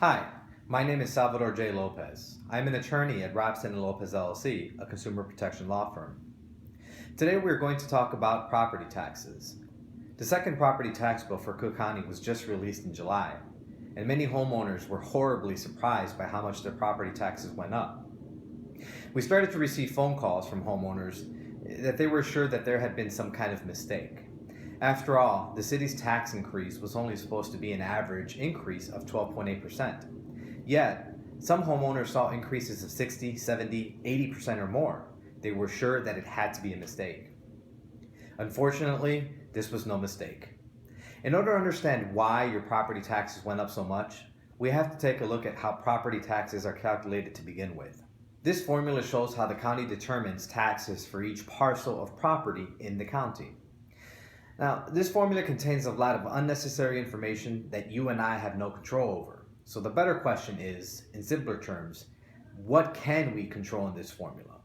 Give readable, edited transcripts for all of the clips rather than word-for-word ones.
Hi, my name is Salvador J. Lopez. I'm an attorney at Robson-Lopez LLC, a consumer protection law firm. Today we're going to talk about property taxes. The second property tax bill for Cook County was just released in July, and many homeowners were horribly surprised by how much their property taxes went up. We started to receive phone calls from homeowners that they were sure that there had been some kind of mistake. After all, the city's tax increase was only supposed to be an average increase of 12.8%. Yet, some homeowners saw increases of 60, 70, 80% or more. They were sure that it had to be a mistake. Unfortunately, this was no mistake. In order to understand why your property taxes went up so much, we have to take a look at how property taxes are calculated to begin with. This formula shows how the county determines taxes for each parcel of property in the county. Now, this formula contains a lot of unnecessary information that you and I have no control over. So the better question is, in simpler terms, what can we control in this formula?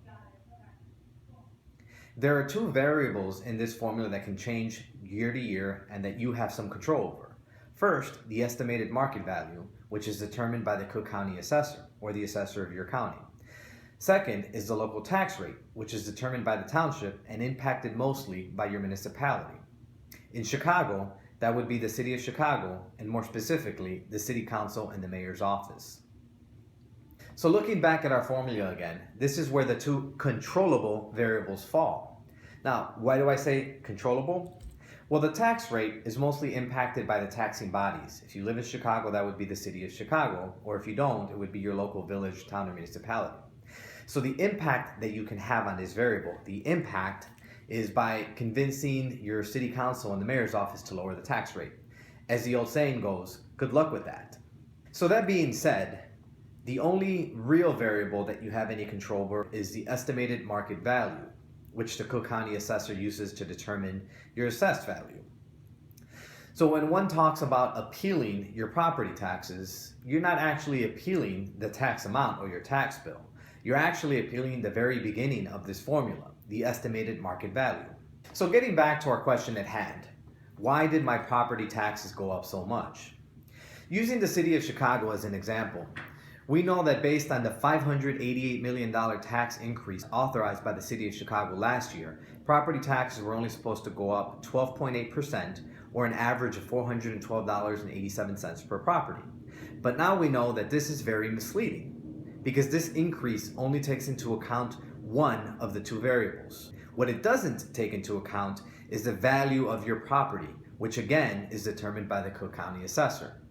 There are two variables in this formula that can change year to year and that you have some control over. First, the estimated market value, which is determined by the Cook County assessor, or the assessor of your county. Second is the local tax rate, which is determined by the township and impacted mostly by your municipality. In Chicago, that would be the City of Chicago, and more specifically, the City Council and the Mayor's office. So looking back at our formula again, this is where the two controllable variables fall. Now, why do I say controllable? Well, the tax rate is mostly impacted by the taxing bodies. If you live in Chicago, that would be the City of Chicago, or if you don't, it would be your local village, town, or municipality. So the impact that you can have on this variable, the impact is by convincing your city council and the mayor's office to lower the tax rate. As the old saying goes, good luck with that. So that being said, the only real variable that you have any control over is the estimated market value, which the Cook County assessor uses to determine your assessed value. So when one talks about appealing your property taxes, you're not actually appealing the tax amount or your tax bill. You're actually appealing the very beginning of this formula, the estimated market value. So getting back to our question at hand, why did my property taxes go up so much? Using the City of Chicago as an example, we know that based on the $588 million tax increase authorized by the City of Chicago last year, property taxes were only supposed to go up 12.8%, or an average of $412.87 per property. But now we know that this is very misleading, because this increase only takes into account one of the two variables. What it doesn't take into account is the value of your property, which again is determined by the Cook County assessor.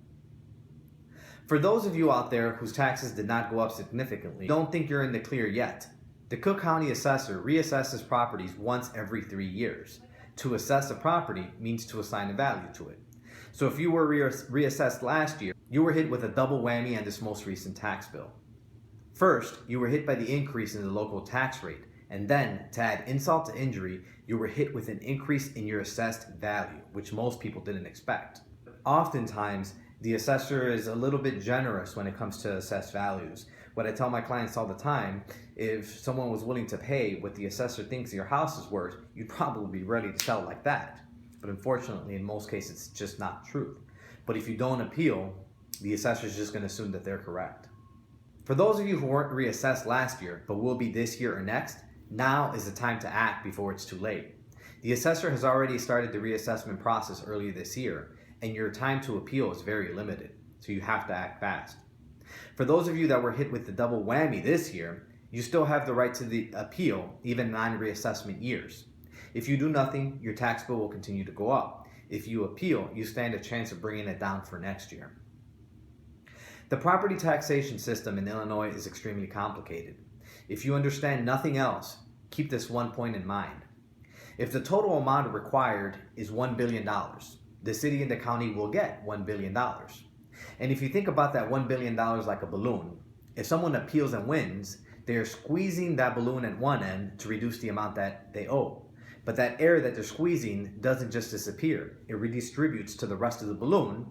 For those of you out there whose taxes did not go up significantly, don't think you're in the clear yet. The Cook County assessor reassesses properties once every 3 years. To assess a property means to assign a value to it. So if you were reassessed last year, you were hit with a double whammy on this most recent tax bill. First, you were hit by the increase in the local tax rate, and then, to add insult to injury, you were hit with an increase in your assessed value, which most people didn't expect. Oftentimes, the assessor is a little bit generous when it comes to assessed values. What I tell my clients all the time, if someone was willing to pay what the assessor thinks your house is worth, you'd probably be ready to sell like that. But unfortunately, in most cases, it's just not true. But if you don't appeal, the assessor is just going to assume that they're correct. For those of you who weren't reassessed last year, but will be this year or next, now is the time to act before it's too late. The assessor has already started the reassessment process earlier this year, and your time to appeal is very limited, so you have to act fast. For those of you that were hit with the double whammy this year, you still have the right to the appeal, even non-reassessment years. If you do nothing, your tax bill will continue to go up. If you appeal, you stand a chance of bringing it down for next year. The property taxation system in Illinois is extremely complicated. If you understand nothing else, keep this one point in mind. If the total amount required is $1 billion, the city and the county will get $1 billion. And if you think about that $1 billion like a balloon, if someone appeals and wins, they're squeezing that balloon at one end to reduce the amount that they owe. But that air that they're squeezing doesn't just disappear. It redistributes to the rest of the balloon,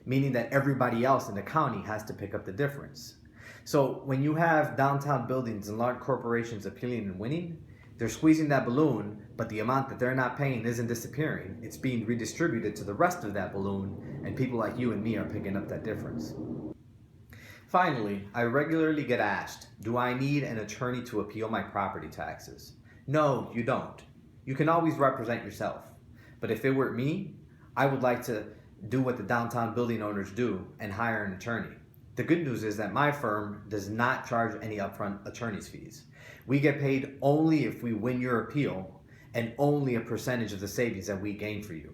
meaning that everybody else in the county has to pick up the difference. So when you have downtown buildings and large corporations appealing and winning, They're squeezing that balloon, but the amount that they're not paying isn't disappearing. It's being redistributed to the rest of that balloon, and people like you and me are picking up that difference. Finally, I regularly get asked, do I need an attorney to appeal my property taxes? No, you don't. You can always represent yourself. But if it were me, I would like to do what the downtown building owners do and hire an attorney. The good news is that my firm does not charge any upfront attorney's fees. We get paid only if we win your appeal and only a percentage of the savings that we gain for you.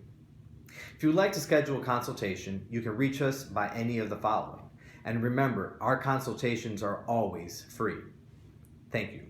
If you would like to schedule a consultation, you can reach us by any of the following. And remember, our consultations are always free. Thank you.